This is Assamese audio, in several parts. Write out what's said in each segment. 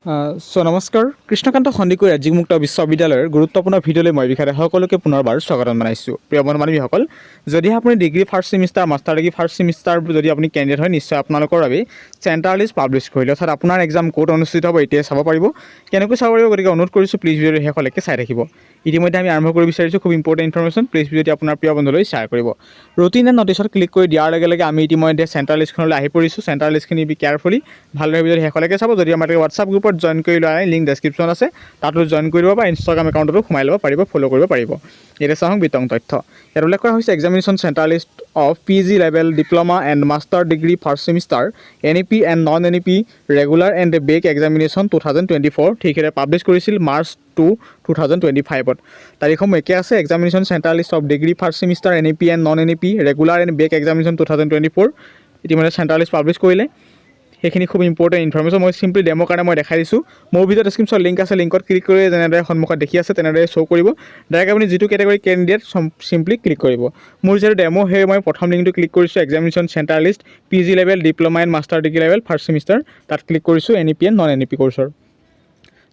নমস্কাৰ কৃষ্ণকান্ত সন্দিকৈ ৰাজ্যিক মুক্ত বিশ্ববিদ্যালয়ৰ গুৰুত্বপূৰ্ণ ভিডিঅ'লৈ মই বিখাৰে সকলোকে পুনৰবাৰ স্বাগতম জনাইছোঁ। প্ৰিয় বন্ধু-বান্ধৱীসকল, যদি আপুনি degree first semester master degree first semester যদি আপুনি কেণ্ডিডেট হয়, নিশ্চয় আপোনালোকৰ বাবে চেণ্টাৰ লিষ্ট পাব্লিছ কৰিলে, অৰ্থাৎ আপোনাৰ এক্সাম ক'ত অনুষ্ঠিত হ'ব এতিয়াই চাব পাৰিব। কেনেকৈ চাব পাৰিব, গতিকে অনুৰোধ কৰিছোঁ প্লিজ ভিডিঅ'টো শেষলৈকে চাই থাকিব। ইতিমধ্যে আমি আৰম্ভ কৰিব বিচাৰিছোঁ খুব ইম্পৰ্টেণ্ট ইনফৰমেশ্যন, প্লিজ ভিডিঅ'টি আপোনাৰ প্ৰিয় বন্ধুলৈ শ্বেয়াৰ কৰিব। ৰুটিন এণ্ড নটিছত ক্লিক কৰি দিয়াৰ লগে লগে আমি ইতিমধ্যে চেণ্টাৰ লিষ্টখনলৈ আহি পৰিছোঁ। চেণ্টাৰ লিষ্টখিনি বি কেয়াৰফুলি ভালদৰে ভিডিঅ'টো শেষলৈকে চাব। যদি আমাৰ হোৱাটছআপ গ্ৰুপত জইন কৰি লোৱা নাই, লিংক ডেছক্ৰিপশ্যন আছে, তাতো জইন কৰি দিব বা ইনষ্টাগ্ৰাম একাউণ্টতো সোমাই ল'ব পাৰিব, ফ'ল' কৰিব পাৰিব। এতিয়া চাওক বিতং তথ্য। ইয়াত উল্লেখ কৰা হৈছে examination centre list of PG level diploma and master degree first semester NEP and non NEP regular and back examination 2024 ঠিকৰে পাব্লিছ কৰিছিল March 2, 2025। তাৰিখসমূহ একে আছে। Examination centre list of degree first semester NEP and non NEP regular and back examination 2024 ইতিমধ্যে চেণ্টাৰ লিষ্ট পাব্লিছ কৰিলে। সেইখিনি খুব ইম্পৰ্টেণ্ট ইনফৰমেশ্যন। মই চিম্পলি ডেমৰ কাৰণে মই দেখাই দিছোঁ। মোৰ ভিডিঅ' ডেছক্ৰিপশ্যন লিংক আছে, লিংকত ক্লিক কৰি যেনেদৰে সন্মুখত দেখি আছে তেনেদৰে শ্ব' কৰিব। ডাইৰেক্ট আপুনি যিটো কেটেগৰী কেণ্ডিডেট চিম্পলি ক্লিক কৰিব। মোৰ যিহেতু ডেমো সেই মই প্ৰথম লিংকটো ক্লিক কৰিছোঁ, examination centre list PG level diploma and master degree level first semester, তাত ক্লিক কৰিছোঁ NEP এণ্ড নন NEP কৰ্চৰ।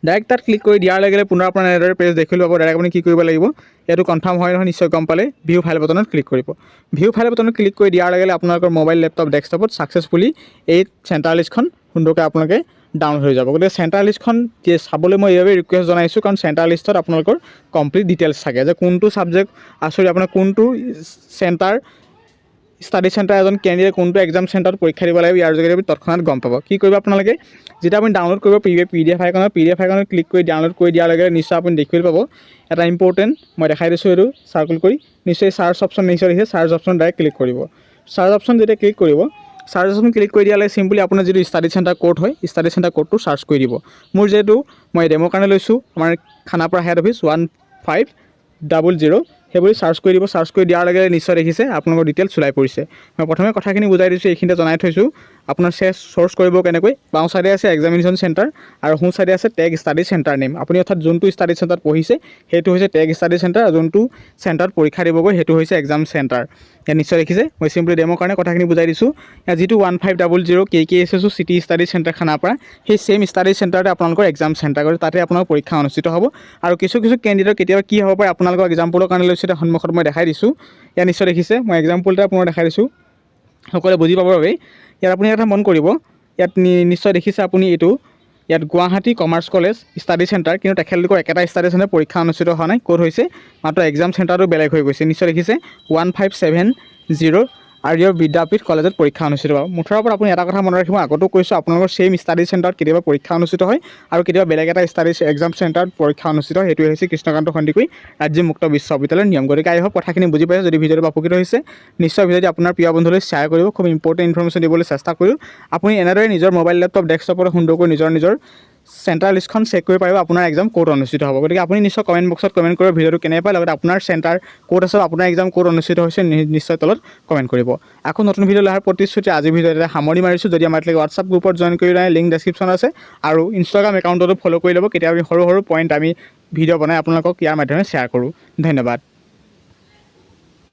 ডাইৰেক্ট তাত ক্লিক কৰি দিয়াৰ লগে লগে পুনৰ আপোনাৰ এনেদৰে পেজ দেখিব পাব। ডাইৰেক্ট আপুনি কি কৰিব লাগিব, এইটো কনফাৰ্ম হয় নহয় নিশ্চয় গম পালে, ভিউ ফাইল বটনত ক্লিক কৰিব। ভিউ ফাইল বটনত ক্লিক কৰি দিয়াৰ লগে লগে আপোনালোকৰ মোবাইল লেপটপ ডেস্কটপত ছাকচেছফুলি এই চেণ্টাৰ লিষ্টখন সুন্দৰকৈ আপোনালোকে ডাউনলোড হৈ যাব। গতিকে চেণ্টাৰ লিষ্টখন চাবলৈ মই এইভাৱে ৰিকুৱেষ্ট জনাইছোঁ, কাৰণ চেণ্টাৰ লিষ্টত আপোনালোকৰ কমপ্লিট ডিটেইলছ থাকে যে কোনটো ছাবজেক্ট আপোনাৰ কোনটো চেণ্টাৰ ষ্টাডি চেণ্টাৰ এজন কেণ্ডিডেট কোনটো এক্সাম চেণ্টাৰত পৰীক্ষা দিব লাগিব, ইয়াৰ যোগেদি আপুনি তৎক্ষণাত গম পাব। কি কৰিব আপোনালোকে, যেতিয়া আপুনি ডাউনলোড কৰিব PDF আইকনত ক্লিক কৰি ডাউনলোড কৰি দিয়াৰ লগে নিশ্চয় আপুনি দেখিবলৈ পাব এটা ইম্পৰ্টেণ্ট, মই দেখাই দিছোঁ এইটো চাৰ্কুল কৰি, নিশ্চয় চাৰ্চ অপশ্যন নিশ্চয় দেখিছে। চাৰ্চ অপশ্যন ডাইৰেক্ট ক্লিক কৰিব। চাৰ্চ অপশ্যন যেতিয়া ক্লিক কৰিব, চাৰ্চ অপশ্যন ক্লিক কৰি দিয়ালে চিম্পলি আপোনাৰ যিটো ষ্টাডি চেণ্টাৰ কোড হয়, ষ্টাডি চেণ্টাৰ কোডটো চাৰ্চ কৰি দিব। মোৰ যিহেতু মই ডেমৰ কাৰণে লৈছোঁ আমাৰ খানাপাৰা হেড অফিচ 1500 সেইবুলি চাৰ্চ কৰি দিব। চাৰ্চ কৰি দিয়াৰ লগে নিশ্চয় দেখিছে আপোনালোকৰ ডিটেইলছ ওলাই পৰিছে। মই প্ৰথমে কথাখিনি বুজাই দিছোঁ, এইখিনিতে জনাই থৈছোঁ আপোনাৰ চ'ৰ্চ কৰিব কেনেকৈ। বাওঁ চাইডে আছে এক্সামিনেশ্যন চেণ্টাৰ আৰু সোঁ চাইডে আছে টেগ ষ্টাডি চেণ্টাৰ নেম। আপুনি অৰ্থাৎ যোনটো ষ্টাডি চেণ্টাৰত পঢ়িছে সেইটো হৈছে টেগ ষ্টাডি চেণ্টাৰ, আৰু যোনটো চেণ্টাৰত পৰীক্ষা দিবগৈ সেইটো হৈছে এক্সাম চেণ্টাৰ। ইয়াত নিশ্চয় দেখিছে, মই চিম্পলি ডেমৰ কাৰণে কথাখিনি বুজাই দিছোঁ। ইয়াত যিটো 1500 KKSSO city study centre Khanapara, সেই ছেইম ষ্টাডি চেণ্টাৰতে আপোনালোকৰ এক্সাম চেণ্টাৰ কৰি তাতে আপোনালোকৰ পৰীক্ষা অনুষ্ঠিত হ'ব। আৰু কিছু কেণ্ডিডেটৰ কেতিয়াবা কি হ'ব পাৰে, আপোনালোকৰ এক্সাম্পলৰ কাৰণে লৈছোঁ, এটা সন্মুখত মই দেখাই দিছোঁ। ইয়াত নিশ্চয় দেখিছে, মই এক্সাম্পল এটা আপোনাক দেখাই দিছোঁ সকলোৱে বুজি পাবৰ বাবে। ইয়াত আপুনি এটা মন কৰিব, ইয়াত নিশ্চয় দেখিছে আপুনি এইটো, ইয়াত Guwahati commerce college study centre, কিন্তু তেখেতলোকৰ একেটা ষ্টাডি চেণ্টাৰ পৰীক্ষা অনুষ্ঠিত হোৱা নাই। ক'ত হৈছে, মাত্ৰ এক্সাম চেণ্টাৰটো বেলেগ হৈ গৈছে। নিশ্চয় দেখিছে 1570 আৰ্য বিদ্যাপীঠ কলেজত পৰীক্ষা অনুষ্ঠিত হ'ব। মুঠৰ ওপৰত আপুনি এটা কথা মনত ৰাখিব, আগতো কৈছোঁ আপোনালোকৰ ছেইম ষ্টাডি চেণ্টাৰত কেতিয়াবা পৰীক্ষা অনুষ্ঠিত হয় আৰু কেতিয়াবা বেলেগ এটা ষ্টাডি এক্সাম চেণ্টাৰত পৰীক্ষা অনুষ্ঠিত হয়। সেইটোৱে হৈছে কৃষ্ণকান্ত সন্দিকৈ ৰাজ্যিক মুক্ত বিশ্ববিদ্যালয়ৰ নিয়ম। গতিকে আই হোপ কথাখিনি বুজি পাইছে। যদি ভিডিঅ'টো উপকৃত হৈছে নিশ্চয় ভিডিঅ'টি আপোনাৰ প্ৰিয় বন্ধুলৈ শ্বেয়াৰ কৰিব। খুব ইম্পৰ্টেণ্ট ইনফৰমেশ্যন দিবলৈ চেষ্টা কৰিম। আপুনি এনেদৰে নিজৰ মোবাইল লেপটপ ডেস্কটপত সুন্দৰকৈ নিজৰ চেণ্টাৰ লিষ্টখন চেক কৰিব পাৰিব আপোনাৰ এক্সাম ক'ত অনুষ্ঠিত হ'ব। গতিকে আপুনি নিশ্চয় কমেণ্ট বক্সত কমেণ্ট কৰিব ভিডিঅ'টো কেনে পায়, লগতে আপোনাৰ চেণ্টাৰ ক'ত আছে, আপোনাৰ এক্সাম ক'ত অনুষ্ঠিত হৈছে নিশ্চয় তলত কমেণ্ট কৰিব। আকৌ নতুন ভিডিঅ' অহাৰ প্ৰতিশ্ৰুতি আজি ভিডিঅ'ত এটা সামৰণি মাৰিছোঁ। যদি আমাৰ হোৱাটছআপ গ্ৰুপত জইন কৰি লয়, লিংক ডেছক্ৰিপশ্যন আছে, আৰু ইনষ্টাগ্ৰাম একাউণ্টতো ফ'ল' কৰি ল'ব। কেতিয়াবা সৰু পইণ্ট আমি ভিডিঅ' বনাই আপোনালোকক ইয়াৰ মাধ্যমে শ্বেয়াৰ কৰোঁ। ধন্যবাদ।